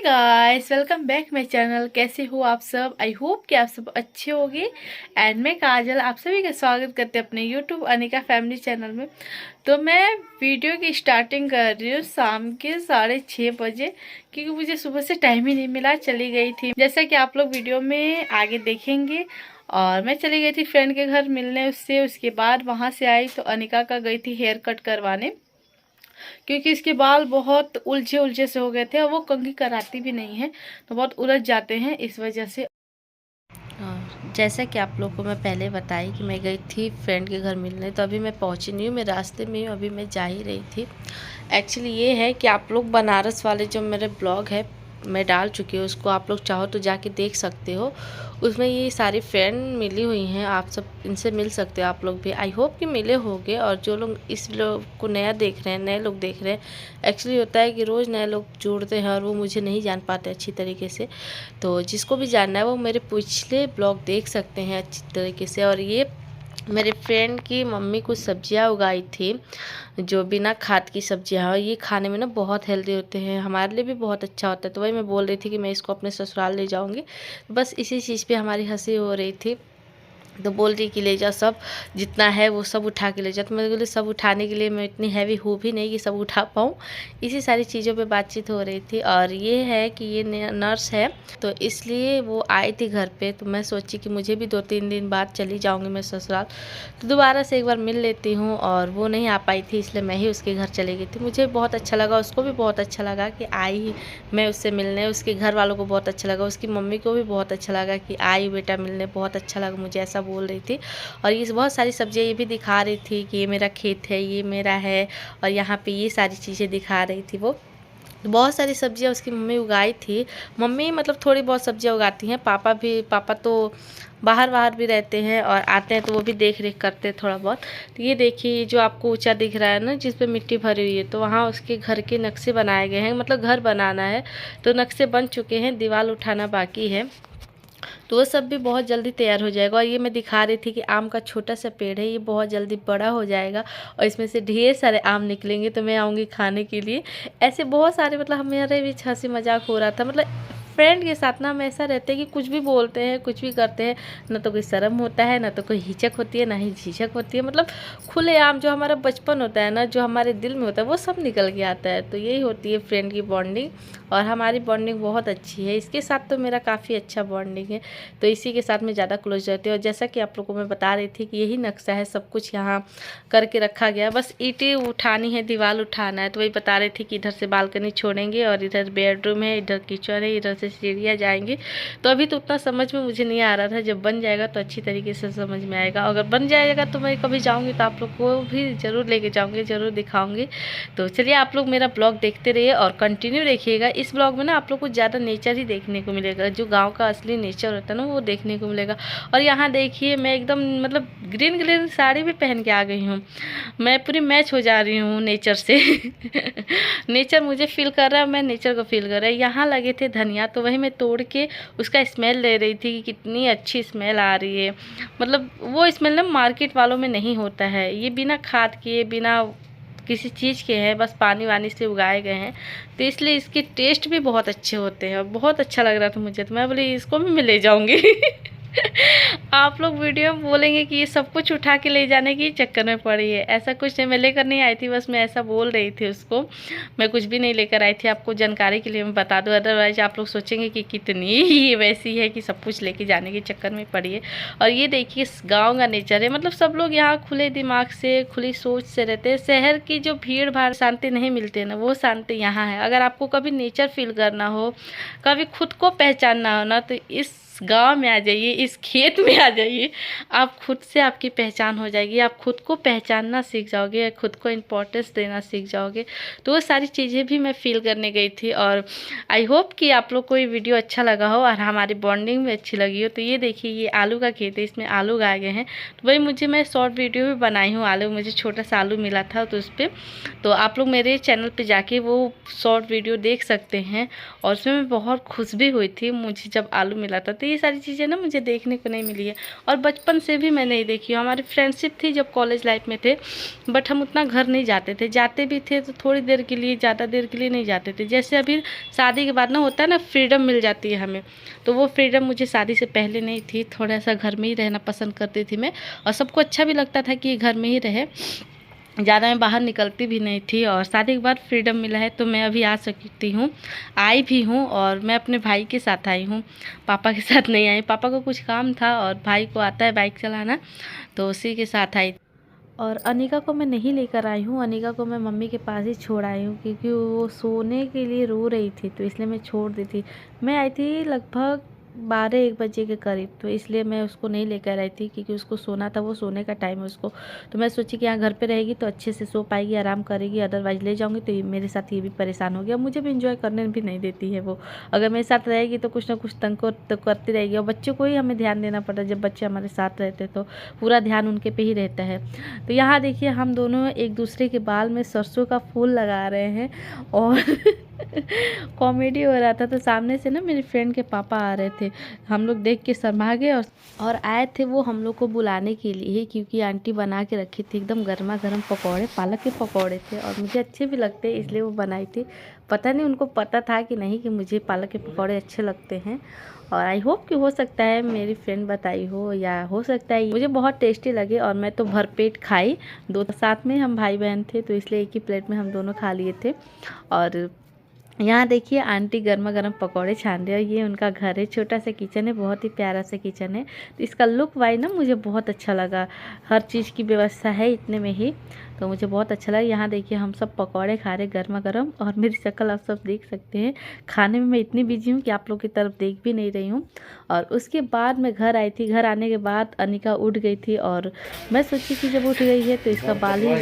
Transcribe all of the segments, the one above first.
Guys, welcome back my channel. कैसे हो आप सब? आई होप कि आप सब अच्छे होंगे। एंड मैं काजल आप सभी का स्वागत करते हैं अपने यूट्यूब अनिका फैमिली चैनल में। तो मैं वीडियो की स्टार्टिंग कर रही हूँ शाम के 6:30 बजे, क्योंकि मुझे सुबह से टाइम ही नहीं मिला, चली गई थी जैसा कि आप लोग वीडियो में आगे देखेंगे। और मैं चली गई थी फ्रेंड के घर मिलने उससे, उसके बाद वहाँ से आई तो अनिका का गई थी हेयर कट करवाने, क्योंकि इसके बाल बहुत उलझे उलझे से हो गए थे और वो कंघी कराती भी नहीं है तो बहुत उलझ जाते हैं इस वजह से। और जैसा कि आप लोगों को मैं पहले बताई कि मैं गई थी फ्रेंड के घर मिलने, तो अभी मैं पहुंची नहीं हूँ, मैं रास्ते में हूँ, अभी मैं जा ही रही थी। एक्चुअली ये है कि आप लोग बनारस वाले जो मेरे ब्लॉग है मैं डाल चुकी हूँ, उसको आप लोग चाहो तो जाके देख सकते हो। उसमें ये सारी फ्रेंड मिली हुई हैं, आप सब इनसे मिल सकते हो। आप लोग भी आई होप कि मिले होंगे। और जो लोग इस व्लॉग को नया देख रहे हैं, नए लोग देख रहे हैं, एक्चुअली होता है कि रोज़ नए लोग जुड़ते हैं और वो मुझे नहीं जान पाते अच्छी तरीके से। तो जिसको भी जानना है वो मेरे पिछले ब्लॉग देख सकते हैं अच्छी तरीके से। और ये मेरे फ्रेंड की मम्मी कुछ सब्जियां उगाई थी जो बिना खाद की सब्जियां हैं, ये खाने में ना बहुत हेल्दी होते हैं, हमारे लिए भी बहुत अच्छा होता है। तो वही मैं बोल रही थी कि मैं इसको अपने ससुराल ले जाऊंगी। बस इसी चीज़ पे हमारी हंसी हो रही थी। तो बोल रही कि ले जाओ, सब जितना है वो सब उठा के ले जाओ। तो मैं बोली सब उठाने के लिए मैं इतनी हैवी हूँ भी नहीं कि सब उठा पाऊँ। इसी सारी चीज़ों पे बातचीत हो रही थी। और ये है कि ये नर्स है तो इसलिए वो आई थी घर पे, तो मैं सोची कि मुझे भी 2-3 दिन बाद चली जाऊँगी मैं ससुराल, तो दोबारा से एक बार मिल लेती हूँ। और वो नहीं आ पाई थी इसलिए मैं ही उसके घर चली गई थी। मुझे बहुत अच्छा लगा, उसको भी बहुत अच्छा लगा कि आई मैं उससे मिलने, उसके घर वालों को बहुत अच्छा लगा, उसकी मम्मी को भी बहुत अच्छा लगा कि आई बेटा मिलने, बहुत अच्छा लगा मुझे, ऐसा बोल रही थी। और ये बहुत सारी सब्जियां ये भी दिखा रही थी कि ये मेरा खेत है, ये मेरा है, और यहाँ पे ये सारी चीज़ें दिखा रही थी वो। बहुत सारी सब्जियां उसकी मम्मी उगाई थी। मम्मी मतलब थोड़ी बहुत सब्जियां उगाती हैं, पापा तो बाहर बाहर भी रहते हैं और आते हैं तो वो भी देख रेख करते हैं थोड़ा बहुत। तो ये देखिए जो आपको ऊंचा दिख रहा है ना जिस पे मिट्टी भरी हुई है, तो वहाँ उसके घर के नक्शे बनाए गए हैं, मतलब घर बनाना है तो नक्शे बन चुके हैं, दीवार उठाना बाकी है। तो वो सब भी बहुत जल्दी तैयार हो जाएगा। और ये मैं दिखा रही थी कि आम का छोटा सा पेड़ है, ये बहुत जल्दी बड़ा हो जाएगा और इसमें से ढेर सारे आम निकलेंगे तो मैं आऊँगी खाने के लिए। ऐसे बहुत सारे मतलब हमारे बीच हंसी मजाक हो रहा था। मतलब फ्रेंड के साथ ना हम ऐसा रहते हैं कि कुछ भी बोलते हैं, कुछ भी करते हैं, ना तो कोई शर्म होता है, ना तो कोई हिचक होती है, ना ही झिझक होती है। मतलब खुलेआम जो हमारा बचपन होता है ना, जो हमारे दिल में होता है, वो सब निकल के आता है। तो यही होती है फ्रेंड की बॉन्डिंग। और हमारी बॉन्डिंग बहुत अच्छी है, इसके साथ तो मेरा काफ़ी अच्छा बॉन्डिंग है, तो इसी के साथ मैं ज़्यादा क्लोज रहती हूँ। और जैसा कि आप लोगों को मैं बता रही थी कि यही नक्शा है, सब कुछ यहाँ करके रखा गया, बस ईंटें उठानी है, दीवार उठाना है। तो वही बता रही थी कि इधर से बालकनी छोड़ेंगे और इधर बेडरूम है, इधर किचन है, इधर से सीढ़ियाँ जाएंगी। तो अभी तो उतना समझ में मुझे नहीं आ रहा था, जब बन जाएगा तो अच्छी तरीके से समझ में आएगा। अगर बन जाएगा तो मैं कभी जाऊँगी तो आप लोग को भी ज़रूर लेके जाऊँगी, ज़रूर दिखाऊँगी। तो चलिए आप लोग मेरा ब्लॉग देखते रहिए और कंटिन्यू देखिएगा। इस ब्लॉग में ना आप लोग को ज़्यादा नेचर ही देखने को मिलेगा, जो गांव का असली नेचर होता है ना वो देखने को मिलेगा। और यहाँ देखिए मैं एकदम मतलब ग्रीन ग्रीन साड़ी भी पहन के आ गई हूँ, मैं पूरी मैच हो जा रही हूँ नेचर से। नेचर मुझे फील कर रहा है, मैं नेचर को फील कर रहा है। यहाँ लगे थे धनिया तो वही मैं तोड़ के उसका स्मेल ले रही थी कि कितनी अच्छी स्मेल आ रही है। मतलब वो स्मेल ना मार्केट वालों में नहीं होता है, ये बिना खाद के बिना किसी चीज़ के हैं, बस पानी वानी से उगाए गए हैं, तो इसलिए इसके टेस्ट भी बहुत अच्छे होते हैं। और बहुत अच्छा लग रहा था मुझे, तो मैं बोली इसको भी मैं ले जाऊंगी। आप लोग वीडियो में बोलेंगे कि ये सब कुछ उठा के ले जाने की चक्कर में पड़ी है, ऐसा कुछ नहीं, मैं लेकर नहीं आई थी, बस मैं ऐसा बोल रही थी उसको, मैं कुछ भी नहीं लेकर आई थी। आपको जानकारी के लिए मैं बता दूं, अदरवाइज आप लोग सोचेंगे कि कितनी ये वैसी है कि सब कुछ लेके जाने के चक्कर में पड़ी है। और ये देखिए गाँव का नेचर है, मतलब सब लोग यहाँ खुले दिमाग से खुली सोच से रहते हैं। शहर की जो भीड़ भाड़ शांति नहीं मिलती है ना, वो शांति यहाँ है। अगर आपको कभी नेचर फील करना हो, कभी खुद को पहचानना हो ना, तो इस गांव में आ जाइए, इस खेत में आ जाइए, आप खुद से आपकी पहचान हो जाएगी, आप खुद को पहचानना सीख जाओगे, खुद को इम्पोर्टेंस देना सीख जाओगे। तो वो सारी चीज़ें भी मैं फील करने गई थी। और आई होप कि आप लोग को ये वीडियो अच्छा लगा हो और हमारी बॉन्डिंग भी अच्छी लगी हो। तो ये देखिए ये आलू का खेत है, इसमें आलू उगाए गए हैं। तो वही मुझे मैं शॉर्ट वीडियो भी बनाई हूँ, आलू मुझे छोटा सा आलू मिला था तो उस पर, तो आप लोग मेरे चैनल पर जाके वो शॉर्ट वीडियो देख सकते हैं। और उसमें मैं बहुत खुश भी हुई थी मुझे जब आलू मिला था। तो ये सारी चीज़ें ना मुझे देखने को नहीं मिली है और बचपन से भी मैं नहीं देखी हूँ। हमारी फ्रेंडशिप थी जब कॉलेज लाइफ में थे, बट हम उतना घर नहीं जाते थे, जाते भी थे तो थोड़ी देर के लिए, ज़्यादा देर के लिए नहीं जाते थे। जैसे अभी शादी के बाद ना होता है ना, फ्रीडम मिल जाती है हमें, तो वो फ्रीडम मुझे शादी से पहले नहीं थी। थोड़ा सा घर में ही रहना पसंद करती थी मैं, और सबको अच्छा भी लगता था कि घर में ही रहे, ज़्यादा मैं बाहर निकलती भी नहीं थी। और शादी के बाद फ्रीडम मिला है तो मैं अभी आ सकती हूँ, आई भी हूँ। और मैं अपने भाई के साथ आई हूँ, पापा के साथ नहीं आई। पापा को कुछ काम था और भाई को आता है बाइक चलाना, तो उसी के साथ आई। और अनिका को मैं नहीं लेकर आई हूँ, अनिका को मैं मम्मी के पास ही छोड़ आई हूँ क्योंकि वो सोने के लिए रो रही थी, तो इसलिए मैं छोड़ दी थी। मैं आई थी लगभग 12-1 बजे के करीब, तो इसलिए मैं उसको नहीं लेकर आई थी क्योंकि उसको सोना था, वो सोने का टाइम है उसको। तो मैं सोची कि यहाँ घर पे रहेगी तो अच्छे से सो पाएगी, आराम करेगी, अदरवाइज ले जाऊँगी तो ये मेरे साथ ये भी परेशान हो गया, मुझे भी इंजॉय करने भी नहीं देती है वो। अगर मेरे साथ रहेगी तो कुछ ना कुछ तंग तो करती रहेगी, और बच्चों को ही हमें ध्यान देना पड़ता है। जब बच्चे हमारे साथ रहते तो पूरा ध्यान उनके पे ही रहता है। तो यहाँ देखिए हम दोनों एक दूसरे के बाल में सरसों का फूल लगा रहे हैं और कॉमेडी हो रहा था। तो सामने से ना मेरी फ्रेंड के पापा आ रहे थे, हम लोग देख के शर्मा गए और आए थे वो हम लोग को बुलाने के लिए, क्योंकि आंटी बना के रखी थी एकदम गर्मा गर्म पकौड़े, पालक के पकौड़े थे और मुझे अच्छे भी लगते हैं इसलिए वो बनाई थी। पता नहीं उनको पता था कि नहीं कि मुझे पालक के पकौड़े अच्छे लगते हैं, और आई होप कि हो सकता है मेरी फ्रेंड बताई हो, या हो सकता है मुझे बहुत टेस्टी लगे। और मैं तो भरपेट खाई, दो साथ में हम भाई बहन थे तो इसलिए एक ही प्लेट में हम दोनों खा लिए थे। और यहाँ देखिए आंटी गर्मा गर्म पकौड़े छान रहे हैं। ये उनका घर है, छोटा सा किचन है, बहुत ही प्यारा सा किचन है। तो इसका लुक वाइज ना मुझे बहुत अच्छा लगा, हर चीज़ की व्यवस्था है इतने में ही, तो मुझे बहुत अच्छा लगा। यहाँ देखिए हम सब पकौड़े खा रहे गर्मा गर्म, और मेरी शक्ल आप सब देख सकते हैं, खाने में मैं इतनी बिजी हूँ कि आप लोग की तरफ देख भी नहीं रही हूँ। और उसके बाद मैं घर आई थी, घर आने के बाद अनिका उठ गई थी और मैं सोची कि जब उठ गई है तो इसका बाल ही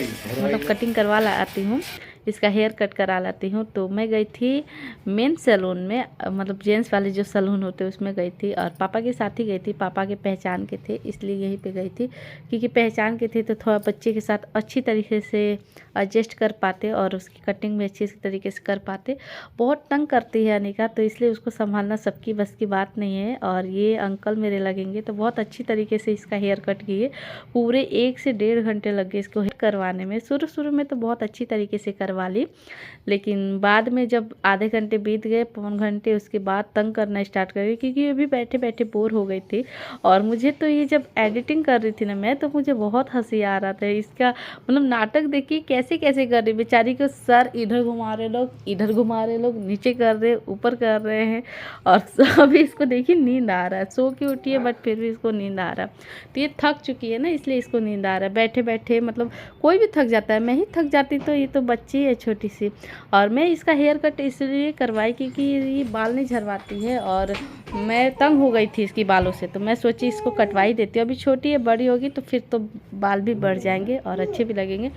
मतलब कटिंग करवा लाती हूँ, इसका हेयर कट करा लाती हूँ। तो मैं गई थी मेन सैलून में, मतलब जेंट्स वाले जो सैलून होते हैं उसमें गई थी, और पापा के साथ ही गई थी, पापा के पहचान के थे इसलिए यहीं पे गई थी, क्योंकि पहचान के थे तो थोड़ा बच्चे के साथ अच्छी तरीके से एडजस्ट कर पाते और उसकी कटिंग में अच्छी तरीके से कर पाते। बहुत तंग करती है अनिका, तो इसलिए उसको संभालना सबकी बस की बात नहीं है। और ये अंकल मेरे लगेंगे तो बहुत अच्छी तरीके से इसका हेयर कट किए, पूरे 1 से 1.5 घंटे लगे इसको हेयर करवाने में। शुरू शुरू में तो बहुत अच्छी तरीके से करवा ली, लेकिन बाद में जब आधे घंटे बीत गए, पौन घंटे, उसके बाद तंग करना स्टार्ट कर गई, क्योंकि ये भी बैठे बैठे बोर हो गई थी। और मुझे तो ये जब एडिटिंग कर रही थी ना मैं, तो मुझे बहुत हंसी आ रहा था इसका, मतलब नाटक देखिए कैसे कैसे कर रही बेचारी को, सर इधर घुमा रहे लोग, इधर घुमा रहे लोग, नीचे कर रहे, ऊपर कर रहे हैं। और अभी इसको देखिए नींद आ रहा है, सो के उठी है बट फिर भी इसको नींद आ रहा है। तो ये थक चुकी है ना, इसलिए इसको नींद आ रहा है बैठे बैठे, मतलब कोई भी थक जाता है, मैं ही थक जाती, तो ये तो बच्ची है छोटी सी। और मैं इसका हेयर कट इसलिए करवाई क्योंकि ये बाल नहीं झड़वाती है और मैं तंग हो गई थी इसकी बालों से, तो मैं सोची इसको कटवाई देती हूँ। अभी छोटी है, बड़ी होगी तो फिर तो बाल भी बढ़ जाएंगे और अच्छे भी लगेंगे।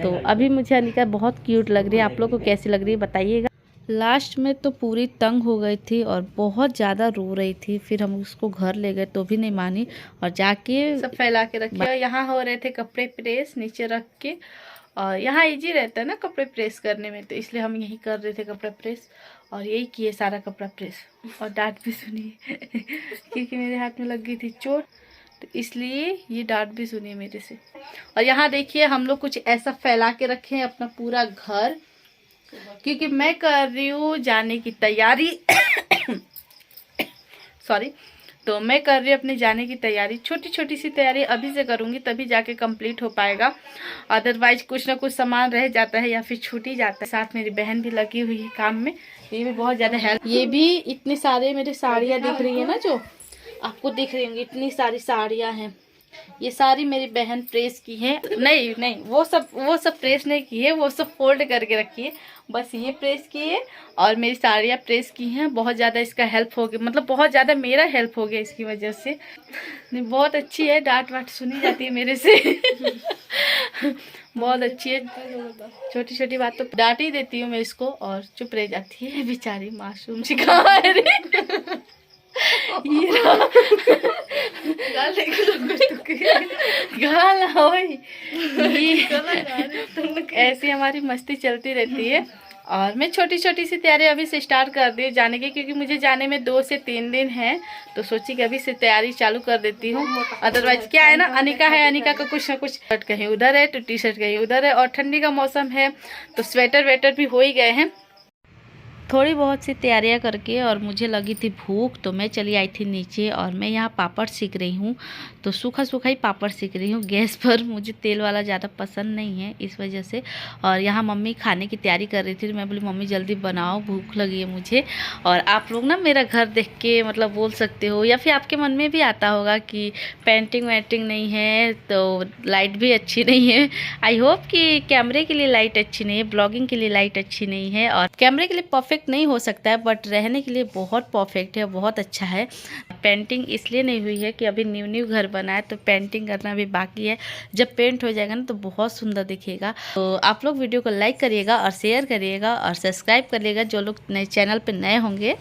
तो अभी मुझे अनिका बहुत क्यूट लग रही है, आप लोग को कैसी लग रही है बताइएगा। लास्ट में तो पूरी तंग हो गई थी और बहुत ज़्यादा रो रही थी, फिर हम उसको घर ले गए तो भी नहीं मानी, और जाके सब फैला के रखे। यहाँ हो रहे थे कपड़े प्रेस नीचे रख के, और यहाँ इजी रहता है ना कपड़े प्रेस करने में, तो इसलिए हम यही कर रहे थे कपड़ा प्रेस, और यही किए सारा कपड़ा प्रेस। और डांट भी सुनी क्योंकि मेरे हाथ में लग गई थी चोट, तो इसलिए ये डांट भी सुनी मेरे से। और यहाँ देखिए हम लोग कुछ ऐसा फैला के रखे हैं अपना पूरा घर, क्योंकि मैं कर रही हूँ जाने की तैयारी सॉरी, तो मैं कर रही हूँ अपने जाने की तैयारी, छोटी छोटी सी तैयारी अभी से करूँगी तभी जाके कंप्लीट हो पाएगा, अदरवाइज कुछ ना कुछ सामान रह जाता है या फिर छूट ही जाता है। साथ मेरी बहन भी लगी हुई है काम में, ये भी बहुत ज़्यादा हेल्प। ये भी इतनी सारे मेरी साड़ियाँ दिख रही है ना, जो आपको दिख रही होंगी, इतनी सारी साड़ियाँ हैं, ये सारी मेरी बहन प्रेस की है। नहीं नहीं, वो सब प्रेस नहीं की है, वो सब फोल्ड करके रखी है, बस ये प्रेस की है और मेरी साड़ियाँ प्रेस की हैं। बहुत ज़्यादा इसका हेल्प हो गया, मतलब बहुत ज़्यादा मेरा हेल्प हो गया इसकी वजह से। नहीं बहुत अच्छी है, डांट वाट सुनी जाती है मेरे से बहुत अच्छी है, छोटी छोटी बातों तो डांट ही देती हूँ मैं इसको और चुप रह जाती है बेचारी मासूम सी। कहाँ है रे ऐसी हमारी मस्ती चलती रहती है। और मैं छोटी छोटी सी तैयारी अभी से स्टार्ट कर दी जाने की, क्योंकि मुझे जाने में 2 से 3 दिन है, तो सोची कि अभी से तैयारी चालू कर देती हूँ। अदरवाइज क्या है ना, अनिका है, अनिका का कुछ ना कुछ शर्ट कहीं उधर है तो टी शर्ट कहीं उधर है, और ठंडी का मौसम है तो स्वेटर वेटर भी हो ही गए हैं। थोड़ी बहुत सी तैयारियां करके और मुझे लगी थी भूख, तो मैं चली आई थी नीचे और मैं यहाँ पापड़ सीख रही हूँ। तो सूखा सूखा ही पापड़ सीख रही हूँ गैस पर, मुझे तेल वाला ज़्यादा पसंद नहीं है इस वजह से। और यहाँ मम्मी खाने की तैयारी कर रही थी, तो मैं बोली मम्मी जल्दी बनाओ, भूख लगी है मुझे। और आप लोग ना मेरा घर देख के मतलब बोल सकते हो, या फिर आपके मन में भी आता होगा कि पेंटिंग वेंटिंग नहीं है तो लाइट भी अच्छी नहीं है। आई होप कि कैमरे के लिए लाइट अच्छी नहीं है, ब्लॉगिंग के लिए लाइट अच्छी नहीं है, और कैमरे के लिए परफेक्ट नहीं हो सकता है बट रहने के लिए बहुत परफेक्ट है, बहुत अच्छा है। पेंटिंग इसलिए नहीं हुई है कि अभी न्यू न्यू घर बना है, तो पेंटिंग करना भी बाकी है। जब पेंट हो जाएगा ना तो बहुत सुंदर दिखेगा। तो आप लोग वीडियो को लाइक करिएगा और शेयर करिएगा और सब्सक्राइब करिएगा जो लोग नए चैनल पे नए होंगे।